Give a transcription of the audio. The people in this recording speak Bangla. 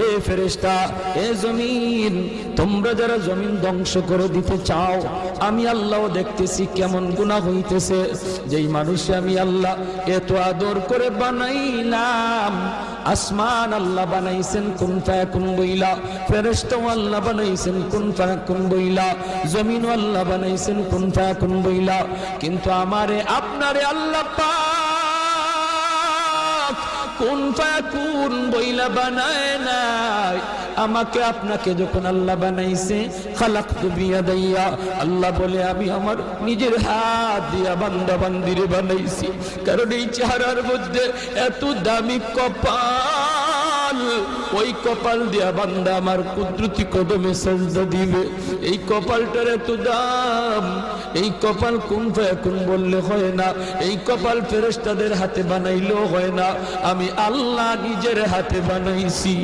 এ ফেরেশতা, এ জমিন, তোমরা যারা জমিন ধ্বংস করে দিতে চাও, আমি আল্লাহ দেখতেছি কেমন গুনাহ হইতেছে। যেই মানুষে আমি আল্লাহ এত আদর করে বানাইলাম, আসমান আল্লাহ বানাইছেন কুন ফায়াকুন বইলা, ফেরেশতা আল্লাহ বানাইছেন কুন ফায়াকুন বইলা, জমিন আল্লাহ বানাইছেন কুন ফায়াকুন বইলা, কিন্তু আমারে আপনারে আল্লাহ পাক কুন ফায়াকুন বইলা বানায় নাই। আমাকে আপনাকে যখন আল্লাহ বানাইছে, খালাকতু বিয়াদাইয়া, আল্লাহ বলে আমি আমার নিজের হাত দিয়া বান্দা বান্দিরে বানাইছি। কারণ এই চেহারার মধ্যে এত দামি কপাল, ওই কপাল দিয়া বান্দা আমার কুদরতি কদমে সাজদা দিবে। এই কপালটার এত দাম। এই কপাল কুন ফায়াকুন বললে হয় না, এই কপাল ফেরেশতাদের হাতে বানাইলেও হয় না, আমি আল্লাহ নিজের হাতে বানাইছি।